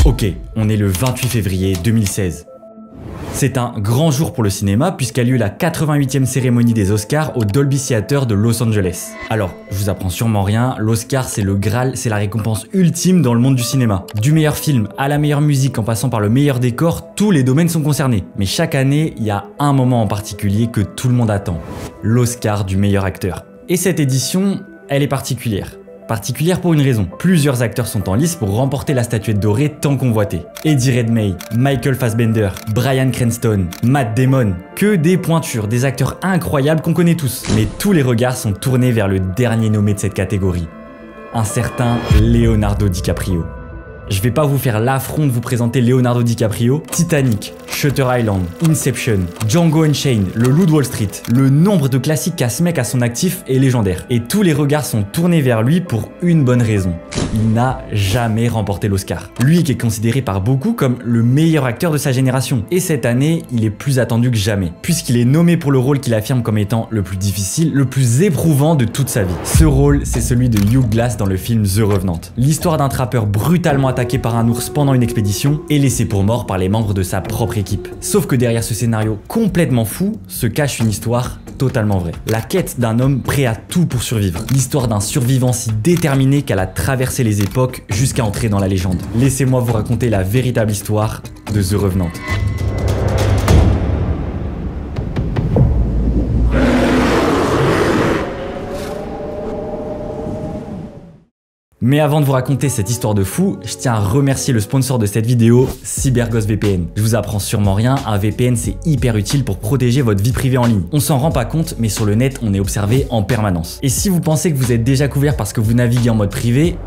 Ok, on est le 28 février 2016. C'est un grand jour pour le cinéma puisqu'a lieu la 88e cérémonie des Oscars au Dolby Theatre de Los Angeles. Alors, je vous apprends sûrement rien, l'Oscar c'est le Graal, c'est la récompense ultime dans le monde du cinéma. Du meilleur film à la meilleure musique en passant par le meilleur décor, tous les domaines sont concernés. Mais chaque année, il y a un moment en particulier que tout le monde attend. L'Oscar du meilleur acteur. Et cette édition, elle est particulière. Particulière pour une raison. Plusieurs acteurs sont en lice pour remporter la statuette dorée tant convoitée. Eddie Redmayne, Michael Fassbender, Bryan Cranston, Matt Damon. Que des pointures, des acteurs incroyables qu'on connaît tous. Mais tous les regards sont tournés vers le dernier nommé de cette catégorie. Un certain Leonardo DiCaprio. Je vais pas vous faire l'affront de vous présenter Leonardo DiCaprio. Titanic, Shutter Island, Inception, Django Unchained, Le Loup de Wall Street. Le nombre de classiques qu'a ce mec à son actif est légendaire. Et tous les regards sont tournés vers lui pour une bonne raison. Il n'a jamais remporté l'Oscar. Lui qui est considéré par beaucoup comme le meilleur acteur de sa génération. Et cette année, il est plus attendu que jamais. Puisqu'il est nommé pour le rôle qu'il affirme comme étant le plus difficile, le plus éprouvant de toute sa vie. Ce rôle, c'est celui de Hugh Glass dans le film The Revenant. L'histoire d'un trappeur brutalement attaqué par un ours pendant une expédition et laissé pour mort par les membres de sa propre équipe. Sauf que derrière ce scénario complètement fou se cache une histoire totalement vraie. La quête d'un homme prêt à tout pour survivre. L'histoire d'un survivant si déterminé qu'elle a traversé les époques jusqu'à entrer dans la légende. Laissez-moi vous raconter la véritable histoire de The Revenant. Mais avant de vous raconter cette histoire de fou, je tiens à remercier le sponsor de cette vidéo, CyberGhost VPN. Je vous apprends sûrement rien, un VPN c'est hyper utile pour protéger votre vie privée en ligne. On s'en rend pas compte, mais sur le net, on est observé en permanence. Et si vous pensez que vous êtes déjà couvert parce que vous naviguez en mode privé,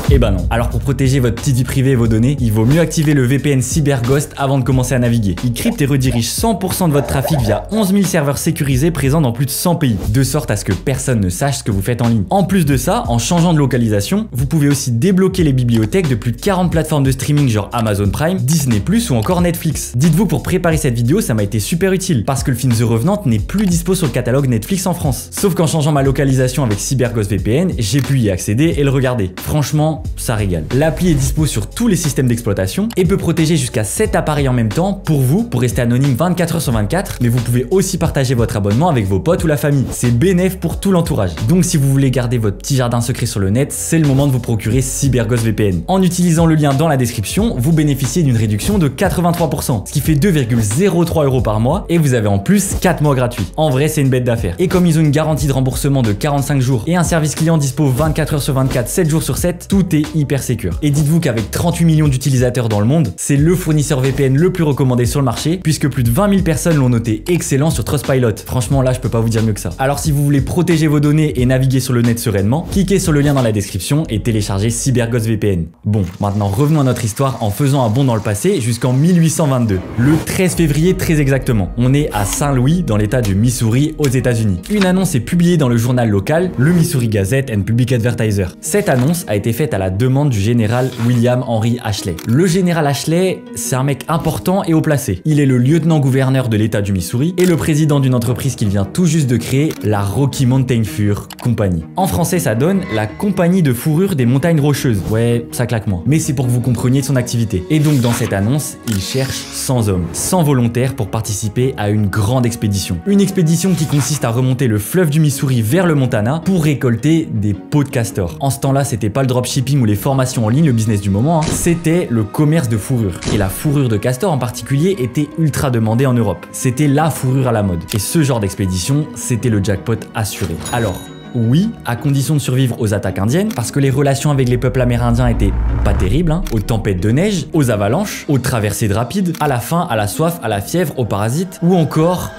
eh ben non. Alors pour protéger votre petite vie privée et vos données, il vaut mieux activer le VPN CyberGhost avant de commencer à naviguer. Il crypte et redirige 100% de votre trafic via 11 000 serveurs sécurisés présents dans plus de 100 pays, de sorte à ce que personne ne sache ce que vous faites en ligne. En plus de ça, en changeant de localisation, vous pouvez aussi débloquer les bibliothèques de plus de 40 plateformes de streaming genre Amazon Prime, Disney+, ou encore Netflix. Dites-vous, pour préparer cette vidéo, ça m'a été super utile, parce que le film The Revenant n'est plus dispo sur le catalogue Netflix en France. Sauf qu'en changeant ma localisation avec CyberGhost VPN, j'ai pu y accéder et le regarder. Franchement, ça régale. L'appli est dispo sur tous les systèmes d'exploitation et peut protéger jusqu'à 7 appareils en même temps pour vous, pour rester anonyme 24 h sur 24, mais vous pouvez aussi partager votre abonnement avec vos potes ou la famille. C'est bénéf pour tout l'entourage. Donc si vous voulez garder votre petit jardin secret sur le net, c'est le moment de vous procurer CyberGhost VPN. En utilisant le lien dans la description, vous bénéficiez d'une réduction de 83%, ce qui fait 2,03 € par mois et vous avez en plus 4 mois gratuits. En vrai, c'est une bête d'affaires. Et comme ils ont une garantie de remboursement de 45 jours et un service client dispo 24 h sur 24, 7 jours sur 7, tout est hyper sécure. Et dites-vous qu'avec 38 millions d'utilisateurs dans le monde, c'est le fournisseur VPN le plus recommandé sur le marché puisque plus de 20 000 personnes l'ont noté excellent sur Trustpilot. Franchement, là, je peux pas vous dire mieux que ça. Alors si vous voulez protéger vos données et naviguer sur le net sereinement, cliquez sur le lien dans la description et téléchargez CyberGhost VPN. Bon, maintenant revenons à notre histoire en faisant un bond dans le passé jusqu'en 1822. Le 13 février très exactement. On est à Saint-Louis dans l'état du Missouri aux États-Unis. Une annonce est publiée dans le journal local, le Missouri Gazette and Public Advertiser. Cette annonce a été faite à la demande du général William Henry Ashley. Le général Ashley, c'est un mec important et haut placé. Il est le lieutenant-gouverneur de l'état du Missouri et le président d'une entreprise qu'il vient tout juste de créer, la Rocky Mountain Fur Company. En français, ça donne la compagnie de fourrure des montagnes rocheuses. Ouais, ça claque moins. Mais c'est pour que vous compreniez son activité. Et donc dans cette annonce, il cherche 100 hommes, 100 volontaires pour participer à une grande expédition. Une expédition qui consiste à remonter le fleuve du Missouri vers le Montana pour récolter des peaux de castor. En ce temps-là, c'était pas le dropshipping ou les formations en ligne, le business du moment, hein. C'était le commerce de fourrure. Et la fourrure de castor en particulier était ultra demandée en Europe. C'était la fourrure à la mode. Et ce genre d'expédition, c'était le jackpot assuré. Alors, oui, à condition de survivre aux attaques indiennes, parce que les relations avec les peuples amérindiens étaient pas terribles, hein, aux tempêtes de neige, aux avalanches, aux traversées de rapides, à la faim, à la soif, à la fièvre, aux parasites, ou encore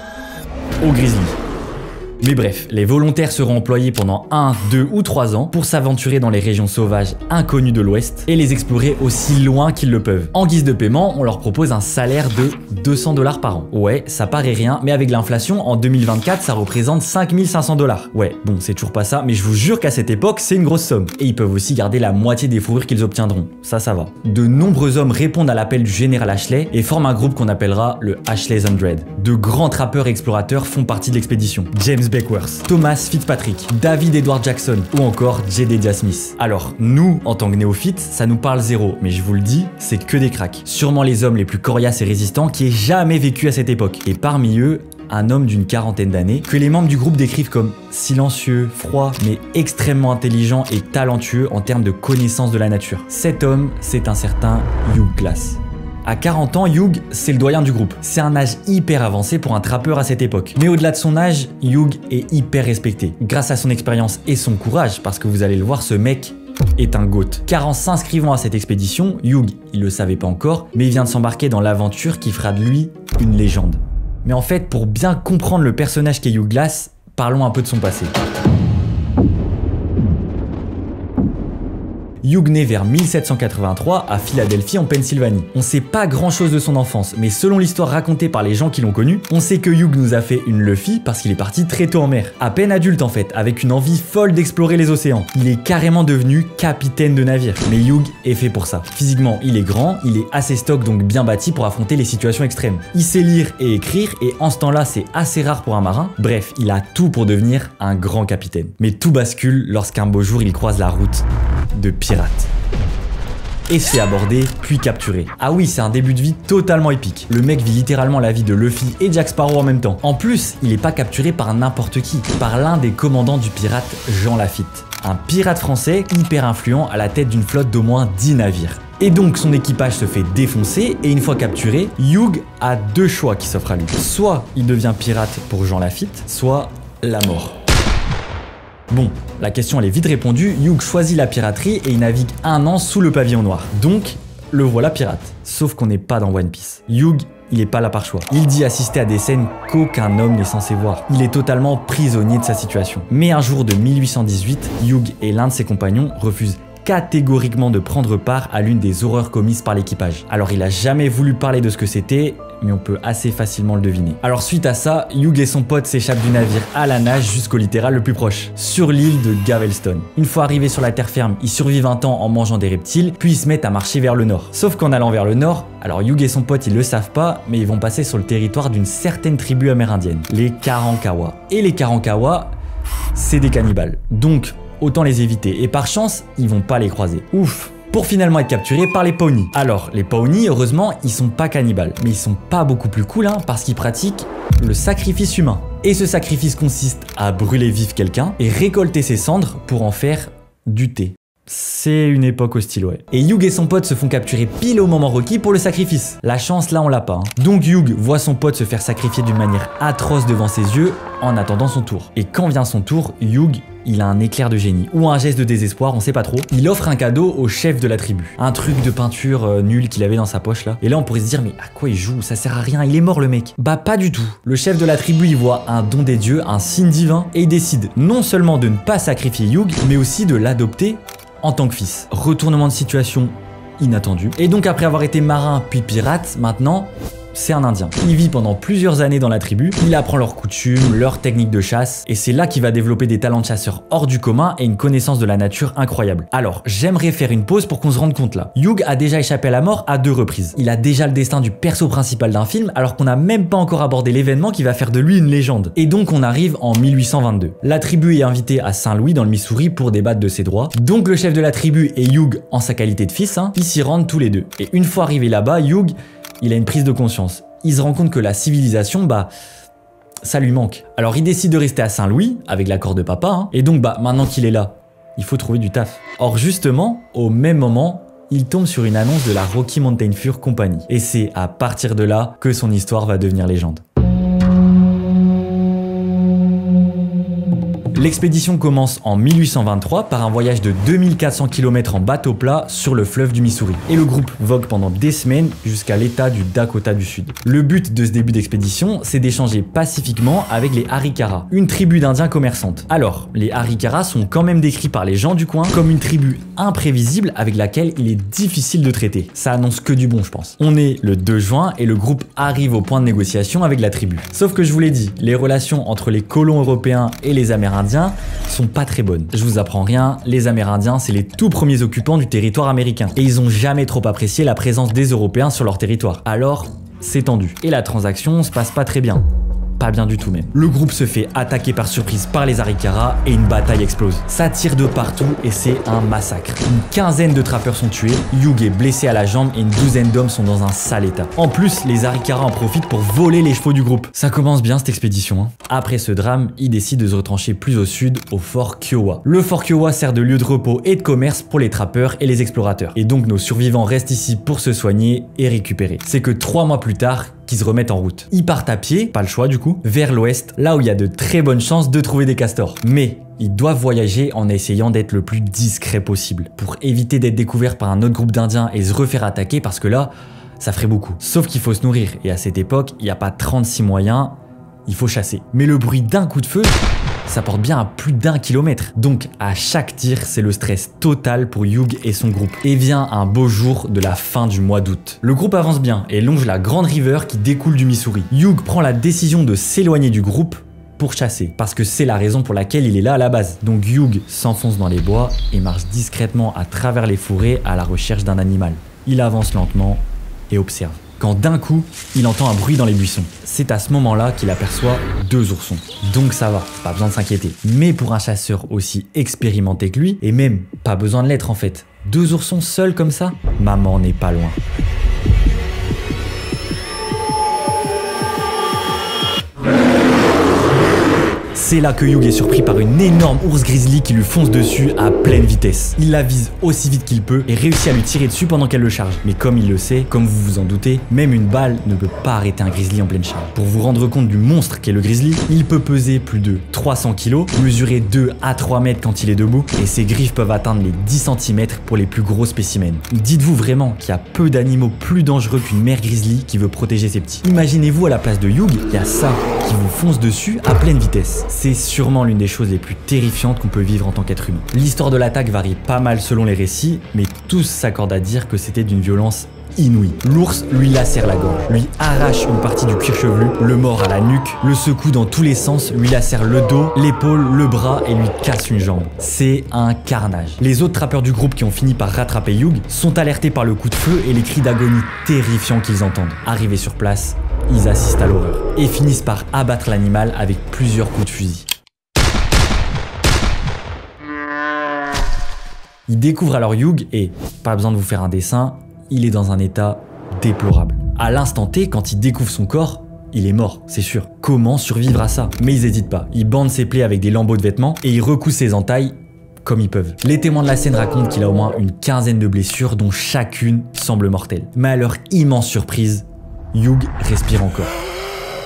aux grizzlies. Mais bref, les volontaires seront employés pendant 1, 2 ou 3 ans pour s'aventurer dans les régions sauvages inconnues de l'Ouest et les explorer aussi loin qu'ils le peuvent. En guise de paiement, on leur propose un salaire de 200 $ par an. Ouais, ça paraît rien, mais avec l'inflation, en 2024, ça représente 5 500 $. Ouais, bon, c'est toujours pas ça, mais je vous jure qu'à cette époque, c'est une grosse somme. Et ils peuvent aussi garder la moitié des fourrures qu'ils obtiendront. Ça va. De nombreux hommes répondent à l'appel du général Ashley et forment un groupe qu'on appellera le Ashley's 100. De grands trappeurs et explorateurs font partie de l'expédition. James Beckworth, Thomas Fitzpatrick, David Edward Jackson ou encore Jedediah Smith. Alors, nous, en tant que néophytes, ça nous parle zéro, mais je vous le dis, c'est que des cracks. Sûrement les hommes les plus coriaces et résistants qui aient jamais vécu à cette époque. Et parmi eux, un homme d'une quarantaine d'années, que les membres du groupe décrivent comme silencieux, froid, mais extrêmement intelligent et talentueux en termes de connaissance de la nature. Cet homme, c'est un certain Hugh Glass. À 40 ans, Hugh, c'est le doyen du groupe. C'est un âge hyper avancé pour un trappeur à cette époque. Mais au-delà de son âge, Hugh est hyper respecté. Grâce à son expérience et son courage, parce que vous allez le voir, ce mec est un GOAT. Car en s'inscrivant à cette expédition, Hugh, il le savait pas encore, mais il vient de s'embarquer dans l'aventure qui fera de lui une légende. Mais en fait, pour bien comprendre le personnage qu'est Hugh Glass, parlons un peu de son passé. Hugh naît vers 1783 à Philadelphie en Pennsylvanie. On sait pas grand chose de son enfance, mais selon l'histoire racontée par les gens qui l'ont connu, on sait que Hugh nous a fait une Luffy parce qu'il est parti très tôt en mer. À peine adulte en fait, avec une envie folle d'explorer les océans. Il est carrément devenu capitaine de navire. Mais Hugh est fait pour ça. Physiquement, il est grand, il est assez stock donc bien bâti pour affronter les situations extrêmes. Il sait lire et écrire et en ce temps-là c'est assez rare pour un marin. Bref, il a tout pour devenir un grand capitaine. Mais tout bascule lorsqu'un beau jour il croise la route de pirates. Et se fait aborder, puis capturer. Ah oui, c'est un début de vie totalement épique. Le mec vit littéralement la vie de Luffy et Jack Sparrow en même temps. En plus, il est pas capturé par n'importe qui, par l'un des commandants du pirate, Jean Lafitte. Un pirate français hyper influent à la tête d'une flotte d'au moins 10 navires. Et donc son équipage se fait défoncer et une fois capturé, Hugh a deux choix qui s'offrent à lui. Soit il devient pirate pour Jean Lafitte, soit la mort. Bon, la question elle est vite répondue, Hugh choisit la piraterie et il navigue 1 an sous le pavillon noir. Donc, le voilà pirate. Sauf qu'on n'est pas dans One Piece. Hugh, il est pas là par choix. Il dit assister à des scènes qu'aucun homme n'est censé voir. Il est totalement prisonnier de sa situation. Mais un jour de 1818, Hugh et l'un de ses compagnons refusent catégoriquement de prendre part à l'une des horreurs commises par l'équipage. Alors il a jamais voulu parler de ce que c'était, mais on peut assez facilement le deviner. Alors suite à ça, Hugh et son pote s'échappent du navire à la nage jusqu'au littoral le plus proche, sur l'île de Galveston. Une fois arrivés sur la terre ferme, ils survivent un temps en mangeant des reptiles, puis ils se mettent à marcher vers le nord. Sauf qu'en allant vers le nord, alors Hugh et son pote ils le savent pas, mais ils vont passer sur le territoire d'une certaine tribu amérindienne, les Karankawa. Et les Karankawa, c'est des cannibales. Donc autant les éviter, et par chance, ils vont pas les croiser. Ouf! Pour finalement être capturés par les Pawnee. Alors, les Pawnee, heureusement, ils sont pas cannibales, mais ils sont pas beaucoup plus cool, hein, parce qu'ils pratiquent le sacrifice humain. Et ce sacrifice consiste à brûler vif quelqu'un et récolter ses cendres pour en faire du thé. C'est une époque hostile, ouais. Et Hugh et son pote se font capturer pile au moment requis pour le sacrifice. La chance, là, on l'a pas. Hein. Donc Hugh voit son pote se faire sacrifier d'une manière atroce devant ses yeux en attendant son tour. Et quand vient son tour, Hugh, il a un éclair de génie ou un geste de désespoir, on sait pas trop. Il offre un cadeau au chef de la tribu. Un truc de peinture nul qu'il avait dans sa poche là. Et là on pourrait se dire mais à quoi il joue? Ça sert à rien, il est mort le mec. Bah pas du tout. Le chef de la tribu il voit un don des dieux, un signe divin et il décide non seulement de ne pas sacrifier Hugh, mais aussi de l'adopter en tant que fils. Retournement de situation inattendu. Et donc après avoir été marin puis pirate, maintenant c'est un Indien. Il vit pendant plusieurs années dans la tribu, il apprend leurs coutumes, leurs techniques de chasse, et c'est là qu'il va développer des talents de chasseur hors du commun et une connaissance de la nature incroyable. Alors, j'aimerais faire une pause pour qu'on se rende compte là. Hugh a déjà échappé à la mort à 2 reprises. Il a déjà le destin du perso principal d'un film, alors qu'on n'a même pas encore abordé l'événement qui va faire de lui une légende. Et donc on arrive en 1822. La tribu est invitée à Saint-Louis dans le Missouri pour débattre de ses droits. Donc le chef de la tribu et Hugh, en sa qualité de fils, ils s'y rendent tous les deux. Et une fois arrivé là-bas, Hugh, il a une prise de conscience. Il se rend compte que la civilisation, ça lui manque. Alors il décide de rester à Saint-Louis, avec l'accord de papa, et donc maintenant qu'il est là, il faut trouver du taf. Or justement, au même moment, il tombe sur une annonce de la Rocky Mountain Fur Company. Et c'est à partir de là que son histoire va devenir légende. L'expédition commence en 1823 par un voyage de 2400 km en bateau plat sur le fleuve du Missouri. Et le groupe vogue pendant des semaines jusqu'à l'état du Dakota du Sud. Le but de ce début d'expédition, c'est d'échanger pacifiquement avec les Arikara, une tribu d'Indiens commerçantes. Alors, les Arikara sont quand même décrits par les gens du coin comme une tribu imprévisible avec laquelle il est difficile de traiter. Ça annonce que du bon, je pense. On est le 2 juin et le groupe arrive au point de négociation avec la tribu. Sauf que je vous l'ai dit, les relations entre les colons européens et les Amérindiens sont pas très bonnes. Je vous apprends rien, les Amérindiens c'est les tout premiers occupants du territoire américain et ils ont jamais trop apprécié la présence des Européens sur leur territoire. Alors c'est tendu et la transaction se passe pas très bien. pas bien du tout même. Le groupe se fait attaquer par surprise par les Arikara et une bataille explose. Ça tire de partout et c'est un massacre. Une quinzaine de trappeurs sont tués, Hugh est blessé à la jambe et une douzaine d'hommes sont dans un sale état. En plus, les Arikara en profitent pour voler les chevaux du groupe. Ça commence bien cette expédition, hein. Après ce drame, ils décident de se retrancher plus au sud, au fort Kiowa. Le fort Kiowa sert de lieu de repos et de commerce pour les trappeurs et les explorateurs. Et donc nos survivants restent ici pour se soigner et récupérer. C'est que 3 mois plus tard, qui se remettent en route. Ils partent à pied, pas le choix du coup, vers l'ouest, là où il y a de très bonnes chances de trouver des castors. Mais ils doivent voyager en essayant d'être le plus discret possible, pour éviter d'être découverts par un autre groupe d'Indiens et se refaire attaquer, parce que là, ça ferait beaucoup. Sauf qu'il faut se nourrir, et à cette époque, il n'y a pas 36 moyens, il faut chasser. Mais le bruit d'un coup de feu, ça porte bien à plus d'1 kilomètre. Donc à chaque tir, c'est le stress total pour Hugh et son groupe. Et vient un beau jour de la fin du mois d'août. Le groupe avance bien et longe la grande river qui découle du Missouri. Hugh prend la décision de s'éloigner du groupe pour chasser, parce que c'est la raison pour laquelle il est là à la base. Donc Hugh s'enfonce dans les bois et marche discrètement à travers les forêts à la recherche d'un animal. Il avance lentement et observe. Quand d'un coup, il entend un bruit dans les buissons. C'est à ce moment-là qu'il aperçoit 2 oursons. Donc ça va, pas besoin de s'inquiéter. Mais pour un chasseur aussi expérimenté que lui, et même pas besoin de l'être en fait, 2 oursons seuls comme ça, maman n'est pas loin. C'est là que Hugh est surpris par une énorme ours grizzly qui lui fonce dessus à pleine vitesse. Il la vise aussi vite qu'il peut et réussit à lui tirer dessus pendant qu'elle le charge. Mais comme il le sait, comme vous vous en doutez, même une balle ne peut pas arrêter un grizzly en pleine charge. Pour vous rendre compte du monstre qu'est le grizzly, il peut peser plus de 300 kg, mesurer 2 à 3 mètres quand il est debout et ses griffes peuvent atteindre les 10 cm pour les plus gros spécimens. Dites-vous vraiment qu'il y a peu d'animaux plus dangereux qu'une mère grizzly qui veut protéger ses petits. Imaginez-vous à la place de Hugh, il y a ça qui vous fonce dessus à pleine vitesse. C'est sûrement l'une des choses les plus terrifiantes qu'on peut vivre en tant qu'être humain. L'histoire de l'attaque varie pas mal selon les récits, mais tous s'accordent à dire que c'était d'une violence inouïe. L'ours lui lacère la gorge, lui arrache une partie du cuir chevelu, le mord à la nuque, le secoue dans tous les sens, lui lacère le dos, l'épaule, le bras et lui casse une jambe. C'est un carnage. Les autres trappeurs du groupe qui ont fini par rattraper Hugh sont alertés par le coup de feu et les cris d'agonie terrifiants qu'ils entendent. Arrivés sur place, ils assistent à l'horreur et finissent par abattre l'animal avec plusieurs coups de fusil. Ils découvrent alors Hugh et, pas besoin de vous faire un dessin, il est dans un état déplorable. À l'instant T, quand ils découvrent son corps, il est mort, c'est sûr. Comment survivre à ça? Mais ils hésitent pas. Ils bandent ses plaies avec des lambeaux de vêtements et ils recoussent ses entailles comme ils peuvent. Les témoins de la scène racontent qu'il a au moins une quinzaine de blessures dont chacune semble mortelle. Mais à leur immense surprise, Hugh respire encore.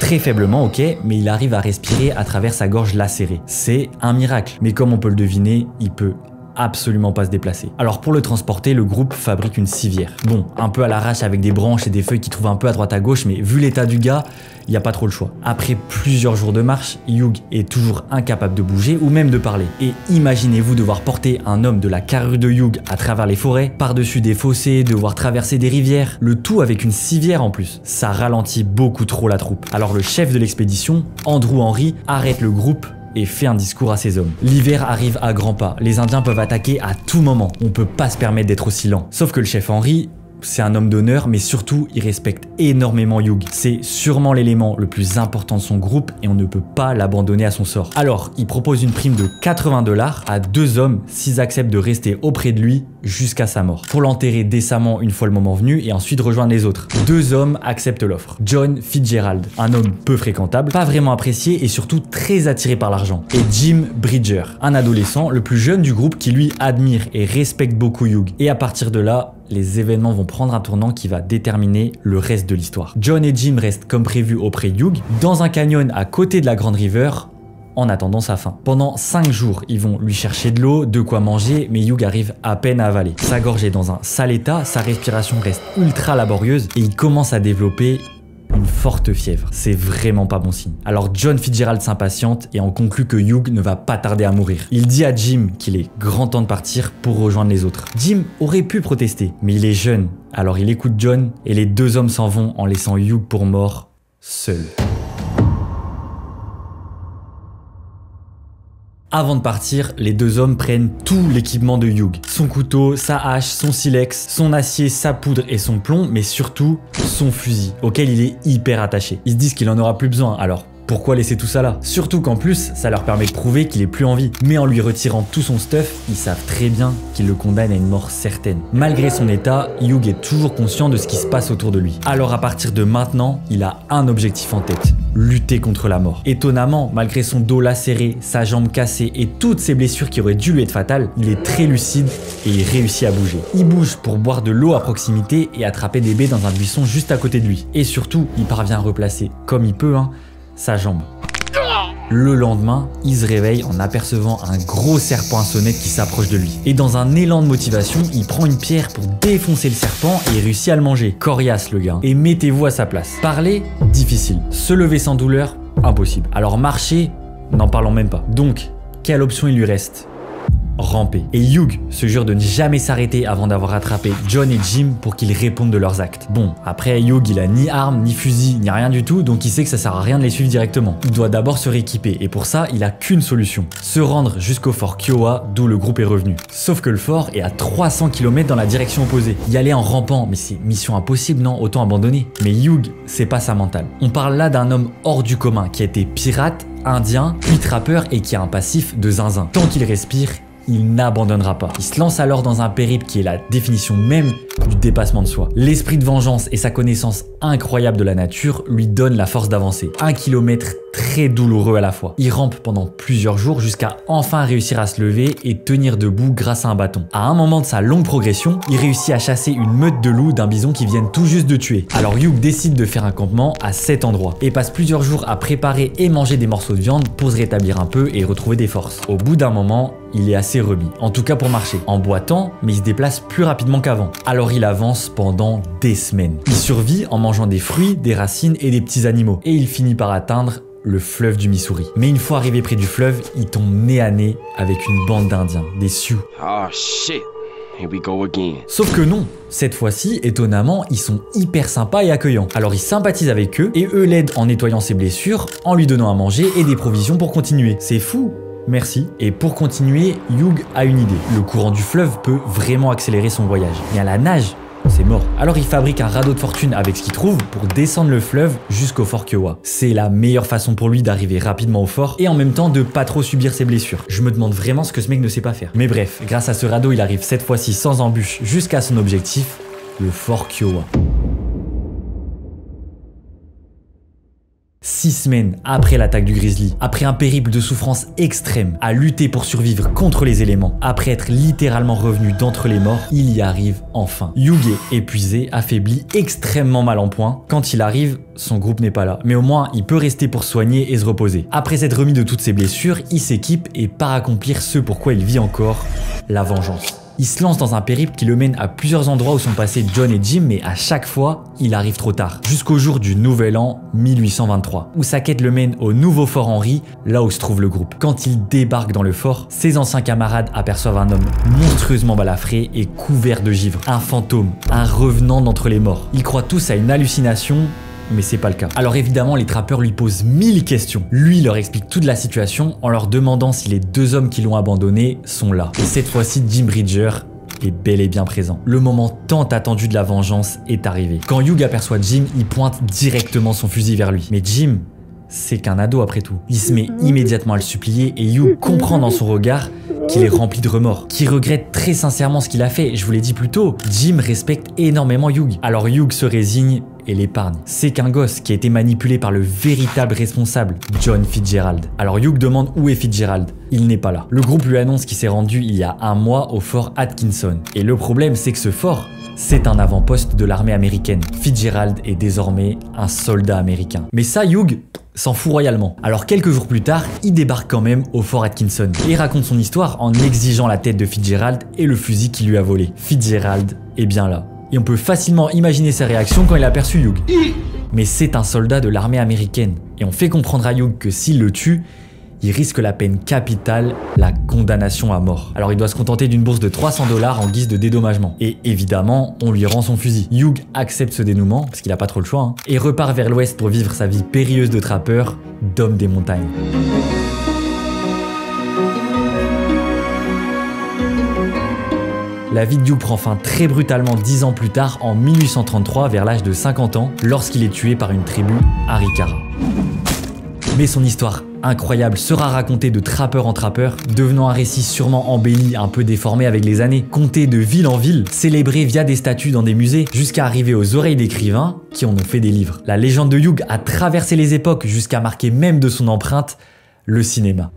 Très faiblement, ok, mais il arrive à respirer à travers sa gorge lacérée. C'est un miracle. Mais comme on peut le deviner, il peut absolument pas se déplacer. Alors pour le transporter, le groupe fabrique une civière. Bon, un peu à l'arrache avec des branches et des feuilles qui trouvent un peu à droite à gauche, mais vu l'état du gars, il n'y a pas trop le choix. Après plusieurs jours de marche, Hugh est toujours incapable de bouger ou même de parler. Et imaginez-vous devoir porter un homme de la carrure de Hugh à travers les forêts, par-dessus des fossés, devoir traverser des rivières, le tout avec une civière en plus. Ça ralentit beaucoup trop la troupe. Alors le chef de l'expédition, Andrew Henry, arrête le groupe et fait un discours à ses hommes. L'hiver arrive à grands pas, les Indiens peuvent attaquer à tout moment, on peut pas se permettre d'être aussi lent. Sauf que le chef Henry, c'est un homme d'honneur, mais surtout, il respecte énormément Hugh. C'est sûrement l'élément le plus important de son groupe et on ne peut pas l'abandonner à son sort. Alors, il propose une prime de 80 $ à 2 hommes s'ils acceptent de rester auprès de lui jusqu'à sa mort, pour l'enterrer décemment une fois le moment venu et ensuite rejoindre les autres. 2 hommes acceptent l'offre. John Fitzgerald, un homme peu fréquentable, pas vraiment apprécié et surtout très attiré par l'argent. Et Jim Bridger, un adolescent, le plus jeune du groupe qui lui admire et respecte beaucoup Hugh. Et à partir de là, les événements vont prendre un tournant qui va déterminer le reste de l'histoire. John et Jim restent comme prévu auprès de Hugh, dans un canyon à côté de la Grande River, en attendant sa fin. Pendant 5 jours, ils vont lui chercher de l'eau, de quoi manger, mais Hugh arrive à peine à avaler. Sa gorge est dans un sale état, sa respiration reste ultra laborieuse et il commence à développer une forte fièvre. C'est vraiment pas bon signe. Alors John Fitzgerald s'impatiente et en conclut que Hugh ne va pas tarder à mourir. Il dit à Jim qu'il est grand temps de partir pour rejoindre les autres. Jim aurait pu protester, mais il est jeune, alors il écoute John et les 2 hommes s'en vont en laissant Hugh pour mort, seul. Avant de partir, les 2 hommes prennent tout l'équipement de Hugh. Son couteau, sa hache, son silex, son acier, sa poudre et son plomb, mais surtout son fusil, auquel il est hyper attaché. Ils se disent qu'il en aura plus besoin, alors Pourquoi laisser tout ça là? Surtout qu'en plus, ça leur permet de prouver qu'il est plus en vie. Mais en lui retirant tout son stuff, ils savent très bien qu'ils le condamnent à une mort certaine. Malgré son état, Hugh est toujours conscient de ce qui se passe autour de lui. Alors à partir de maintenant, il a un objectif en tête: lutter contre la mort. Étonnamment, malgré son dos lacéré, sa jambe cassée et toutes ses blessures qui auraient dû lui être fatales, il est très lucide et il réussit à bouger. Il bouge pour boire de l'eau à proximité et attraper des baies dans un buisson juste à côté de lui. Et surtout, il parvient à replacer, comme il peut, sa jambe. Le lendemain, il se réveille en apercevant un gros serpent à sonnette qui s'approche de lui. Et dans un élan de motivation, il prend une pierre pour défoncer le serpent et réussit à le manger. Coriace le gars. Et mettez-vous à sa place. Parler, difficile. Se lever sans douleur, impossible. Alors marcher, n'en parlons même pas. Donc, quelle option il lui reste? Ramper. Et Hugh se jure de ne jamais s'arrêter avant d'avoir attrapé John et Jim pour qu'ils répondent de leurs actes. Bon, après Hugh il a ni arme, ni fusil, ni rien du tout, donc il sait que ça sert à rien de les suivre directement. Il doit d'abord se rééquiper et pour ça il a qu'une solution: se rendre jusqu'au fort Kiowa, d'où le groupe est revenu. Sauf que le fort est à 300 km dans la direction opposée. Y aller en rampant, mais c'est mission impossible, non? Autant abandonner. Mais Hugh, c'est pas sa mentale. On parle là d'un homme hors du commun qui a été pirate, indien, puis trappeur et qui a un passif de zinzin. Tant qu'il respire, il n'abandonnera pas. Il se lance alors dans un périple qui est la définition même du dépassement de soi. L'esprit de vengeance et sa connaissance incroyable de la nature lui donnent la force d'avancer. 1 kilomètre très douloureux à la fois. Il rampe pendant plusieurs jours jusqu'à enfin réussir à se lever et tenir debout grâce à un bâton. À un moment de sa longue progression, il réussit à chasser une meute de loups d'un bison qui viennent tout juste de tuer. Alors Hugh décide de faire un campement à cet endroit et passe plusieurs jours à préparer et manger des morceaux de viande pour se rétablir un peu et retrouver des forces. Au bout d'un moment, il est assez remis, en tout cas pour marcher, en boitant, mais il se déplace plus rapidement qu'avant. Alors il avance pendant des semaines. Il survit en mangeant des fruits, des racines et des petits animaux. Et il finit par atteindre le fleuve du Missouri. Mais une fois arrivé près du fleuve, il tombe nez à nez avec une bande d'Indiens, des Sioux. Oh shit, here we go again. Sauf que non, cette fois-ci, étonnamment, ils sont hyper sympas et accueillants. Alors il sympathise avec eux et eux l'aident en nettoyant ses blessures, en lui donnant à manger et des provisions pour continuer. C'est fou! Merci. Et pour continuer, Hugh a une idée. Le courant du fleuve peut vraiment accélérer son voyage. Mais à la nage, c'est mort. Alors il fabrique un radeau de fortune avec ce qu'il trouve pour descendre le fleuve jusqu'au fort Kiowa. C'est la meilleure façon pour lui d'arriver rapidement au fort et en même temps de pas trop subir ses blessures. Je me demande vraiment ce que ce mec ne sait pas faire. Mais bref, grâce à ce radeau, il arrive cette fois-ci sans embûche jusqu'à son objectif, le fort Kiowa. 6 semaines après l'attaque du grizzly, après un périple de souffrance extrême, à lutter pour survivre contre les éléments, après être littéralement revenu d'entre les morts, il y arrive enfin. Hugh est épuisé, affaibli, extrêmement mal en point. Quand il arrive, son groupe n'est pas là, mais au moins il peut rester pour soigner et se reposer. Après s'être remis de toutes ses blessures, il s'équipe et part accomplir ce pourquoi il vit encore, la vengeance. Il se lance dans un périple qui le mène à plusieurs endroits où sont passés John et Jim, mais à chaque fois, il arrive trop tard. Jusqu'au jour du Nouvel An 1823, où sa quête le mène au nouveau fort Henry, là où se trouve le groupe. Quand il débarque dans le fort, ses anciens camarades aperçoivent un homme monstrueusement balafré et couvert de givre. Un fantôme, un revenant d'entre les morts. Ils croient tous à une hallucination, mais c'est pas le cas. Alors évidemment, les trappeurs lui posent 1000 questions. Lui leur explique toute la situation en leur demandant si les 2 hommes qui l'ont abandonné sont là. Et cette fois-ci, Jim Bridger est bel et bien présent. Le moment tant attendu de la vengeance est arrivé. Quand Hugh aperçoit Jim, il pointe directement son fusil vers lui. Mais Jim, c'est qu'un ado après tout. Il se met immédiatement à le supplier et Hugh comprend dans son regard qu'il est rempli de remords, qu'il regrette très sincèrement ce qu'il a fait. Je vous l'ai dit plus tôt, Jim respecte énormément Hugh. Alors Hugh se résigne et l'épargne. C'est qu'un gosse qui a été manipulé par le véritable responsable, John Fitzgerald. Alors Hugh demande où est Fitzgerald. Il n'est pas là. Le groupe lui annonce qu'il s'est rendu il y a 1 mois au fort Atkinson. Et le problème, c'est que ce fort, c'est un avant-poste de l'armée américaine. Fitzgerald est désormais un soldat américain. Mais ça, Hugh s'en fout royalement. Alors quelques jours plus tard, il débarque quand même au fort Atkinson et raconte son histoire en exigeant la tête de Fitzgerald et le fusil qu'il lui a volé. Fitzgerald est bien là. Et on peut facilement imaginer sa réaction quand il a aperçu Hugh. Mais c'est un soldat de l'armée américaine. Et on fait comprendre à Hugh que s'il le tue, il risque la peine capitale, la condamnation à mort. Alors il doit se contenter d'une bourse de 300 $ en guise de dédommagement. Et évidemment, on lui rend son fusil. Hugh accepte ce dénouement, parce qu'il n'a pas trop le choix, et repart vers l'ouest pour vivre sa vie périlleuse de trappeur, d'homme des montagnes. La vie de Hugh prend fin très brutalement 10 ans plus tard, en 1833, vers l'âge de 50 ans, lorsqu'il est tué par une tribu Arikara. Mais son histoire incroyable sera racontée de trappeur en trappeur, devenant un récit sûrement embelli, un peu déformé avec les années, conté de ville en ville, célébré via des statues dans des musées, jusqu'à arriver aux oreilles d'écrivains qui en ont fait des livres. La légende de Hugh a traversé les époques jusqu'à marquer même de son empreinte le cinéma.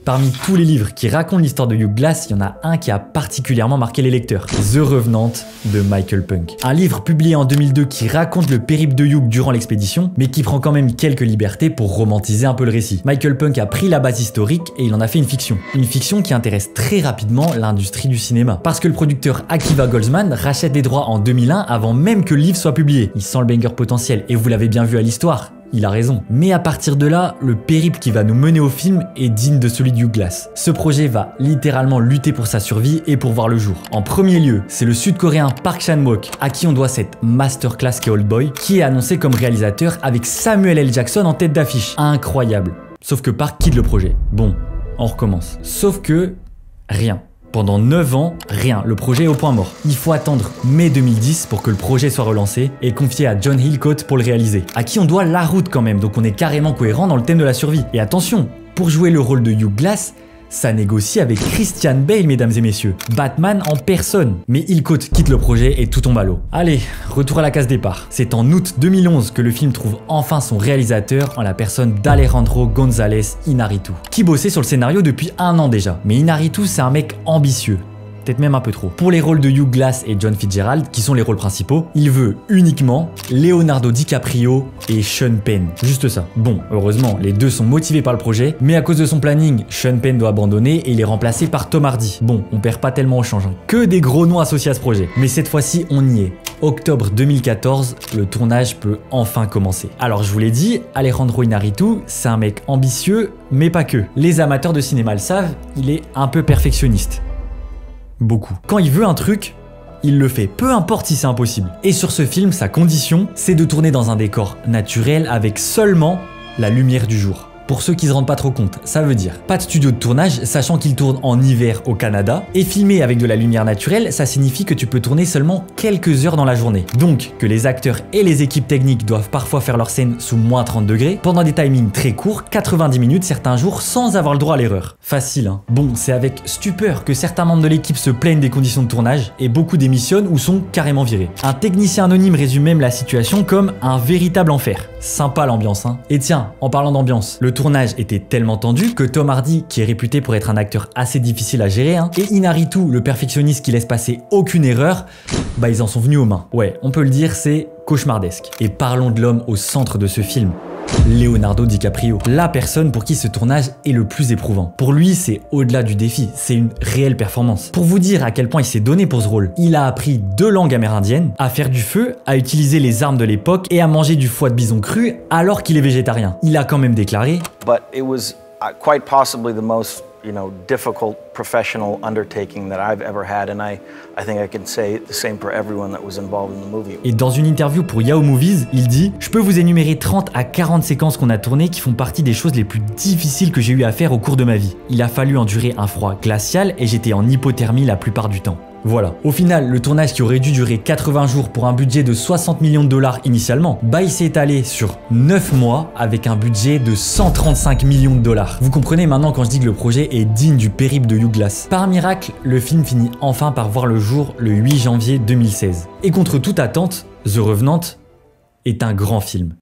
Parmi tous les livres qui racontent l'histoire de Hugh Glass, il y en a un qui a particulièrement marqué les lecteurs, The Revenant de Michael Punk. Un livre publié en 2002 qui raconte le périple de Hugh durant l'expédition, mais qui prend quand même quelques libertés pour romantiser un peu le récit. Michael Punk a pris la base historique et il en a fait une fiction. Une fiction qui intéresse très rapidement l'industrie du cinéma. Parce que le producteur Akiva Goldsman rachète les droits en 2001 avant même que le livre soit publié. Il sent le banger potentiel et vous l'avez bien vu à l'histoire. Il a raison. Mais à partir de là, le périple qui va nous mener au film est digne de celui de Hugh Glass. Ce projet va littéralement lutter pour sa survie et pour voir le jour. En premier lieu, c'est le sud-coréen Park Chan-wook, à qui on doit cette masterclass qu'est Oldboy, qui est annoncé comme réalisateur avec Samuel L. Jackson en tête d'affiche. Incroyable. Sauf que Park quitte le projet. Bon, on recommence. Sauf que rien. Pendant 9 ans, rien, le projet est au point mort. Il faut attendre mai 2010 pour que le projet soit relancé et confié à John Hillcoat pour le réaliser, à qui on doit la route quand même, donc on est carrément cohérent dans le thème de la survie. Et attention, pour jouer le rôle de Hugh Glass, ça négocie avec Christian Bale, mesdames et messieurs. Batman en personne. Mais Hillcoat quitte le projet et tout tombe à l'eau. Allez, retour à la case départ. C'est en août 2011 que le film trouve enfin son réalisateur en la personne d'Alejandro González Iñárritu, qui bossait sur le scénario depuis 1 an déjà. Mais Iñárritu, c'est un mec ambitieux. Peut-être même un peu trop. Pour les rôles de Hugh Glass et John Fitzgerald, qui sont les rôles principaux, il veut uniquement Leonardo DiCaprio et Sean Penn. Juste ça. Bon, heureusement, les deux sont motivés par le projet, mais à cause de son planning, Sean Penn doit abandonner et il est remplacé par Tom Hardy. Bon, on perd pas tellement au change. Que des gros noms associés à ce projet. Mais cette fois-ci, on y est. Octobre 2014, le tournage peut enfin commencer. Alors je vous l'ai dit, Alejandro Iñárritu, c'est un mec ambitieux, mais pas que. Les amateurs de cinéma le savent, il est un peu perfectionniste. Beaucoup. Quand il veut un truc, il le fait, peu importe si c'est impossible. Et sur ce film, sa condition, c'est de tourner dans un décor naturel avec seulement la lumière du jour. Pour ceux qui se rendent pas trop compte, ça veut dire pas de studio de tournage, sachant qu'il tourne en hiver au Canada, et filmer avec de la lumière naturelle, ça signifie que tu peux tourner seulement quelques heures dans la journée. Donc, que les acteurs et les équipes techniques doivent parfois faire leur scène sous moins 30 degrés, pendant des timings très courts, 90 minutes certains jours, sans avoir le droit à l'erreur. Facile, hein. Bon, c'est avec stupeur que certains membres de l'équipe se plaignent des conditions de tournage, et beaucoup démissionnent ou sont carrément virés. Un technicien anonyme résume même la situation comme un véritable enfer. Sympa l'ambiance, hein. Et tiens, en parlant d'ambiance, le tournage était tellement tendu que Tom Hardy, qui est réputé pour être un acteur assez difficile à gérer, hein, et Iñárritu, le perfectionniste qui laisse passer aucune erreur, bah ils en sont venus aux mains. Ouais, on peut le dire, c'est cauchemardesque. Et parlons de l'homme au centre de ce film. Leonardo DiCaprio, la personne pour qui ce tournage est le plus éprouvant. Pour lui, c'est au-delà du défi, c'est une réelle performance. Pour vous dire à quel point il s'est donné pour ce rôle, il a appris 2 langues amérindiennes, à faire du feu, à utiliser les armes de l'époque et à manger du foie de bison cru alors qu'il est végétarien. Il a quand même déclaré But it was quite possibly the most difficult professional undertaking that I've ever had, and I think I can say the same for everyone that was involved in the movie. Et dans une interview pour Yahoo Movies, il dit « Je peux vous énumérer 30 à 40 séquences qu'on a tournées qui font partie des choses les plus difficiles que j'ai eu à faire au cours de ma vie. Il a fallu endurer un froid glacial et j'étais en hypothermie la plupart du temps. » Voilà. Au final, le tournage qui aurait dû durer 80 jours pour un budget de 60 millions de dollars initialement, bah il s'est étalé sur 9 mois avec un budget de 135 millions de dollars. Vous comprenez maintenant quand je dis que le projet est digne du périple de Hugh Glass. Par miracle, le film finit enfin par voir le jour le 8 janvier 2016. Et contre toute attente, The Revenant est un grand film.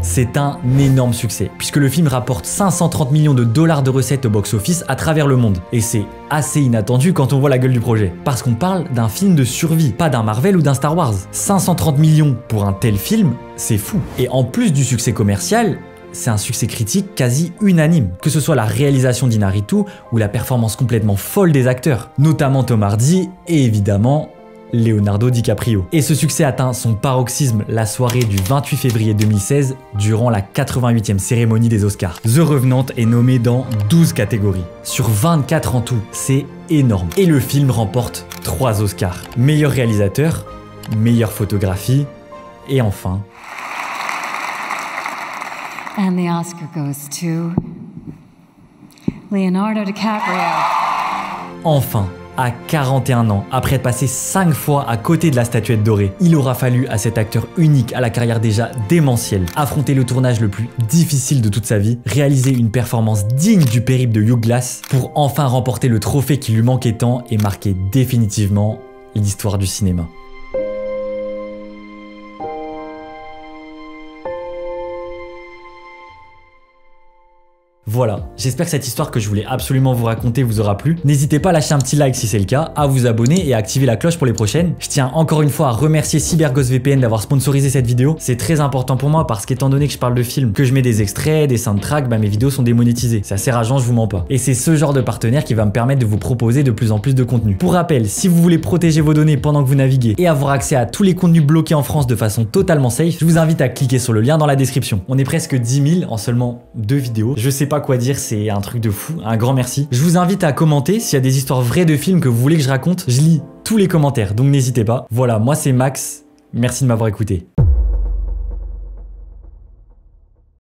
C'est un énorme succès, puisque le film rapporte 530 millions de dollars de recettes au box-office à travers le monde. Et c'est assez inattendu quand on voit la gueule du projet. Parce qu'on parle d'un film de survie, pas d'un Marvel ou d'un Star Wars. 530 millions pour un tel film, c'est fou. Et en plus du succès commercial, c'est un succès critique quasi unanime, que ce soit la réalisation d'Iñárritu ou la performance complètement folle des acteurs, notamment Tom Hardy et évidemment Leonardo DiCaprio. Et ce succès atteint son paroxysme la soirée du 28 février 2016 durant la 88e cérémonie des Oscars. The Revenant est nommé dans 12 catégories, sur 24 en tout, c'est énorme. Et le film remporte 3 Oscars. Meilleur réalisateur, meilleure photographie et enfin... And the Oscar goes to Leonardo DiCaprio. Enfin, à 41 ans, après être passé 5 fois à côté de la statuette dorée, il aura fallu à cet acteur unique à la carrière déjà démentielle affronter le tournage le plus difficile de toute sa vie, réaliser une performance digne du périple de Hugh Glass pour enfin remporter le trophée qui lui manquait tant et marquer définitivement l'histoire du cinéma. Voilà, j'espère que cette histoire que je voulais absolument vous raconter vous aura plu. N'hésitez pas à lâcher un petit like si c'est le cas, à vous abonner et à activer la cloche pour les prochaines. Je tiens encore une fois à remercier CyberGhost VPN d'avoir sponsorisé cette vidéo. C'est très important pour moi parce qu'étant donné que je parle de films, que je mets des extraits, des soundtracks, mes vidéos sont démonétisées. C'est assez rageant, je vous mens pas. Et c'est ce genre de partenaire qui va me permettre de vous proposer de plus en plus de contenu. Pour rappel, si vous voulez protéger vos données pendant que vous naviguez et avoir accès à tous les contenus bloqués en France de façon totalement safe, je vous invite à cliquer sur le lien dans la description. On est presque 10 000 en seulement 2 vidéos. Je sais pas quoi dire, c'est un truc de fou, un grand merci. Je vous invite à commenter s'il y a des histoires vraies de films que vous voulez que je raconte. Je lis tous les commentaires, donc n'hésitez pas. Voilà, moi c'est Max, merci de m'avoir écouté.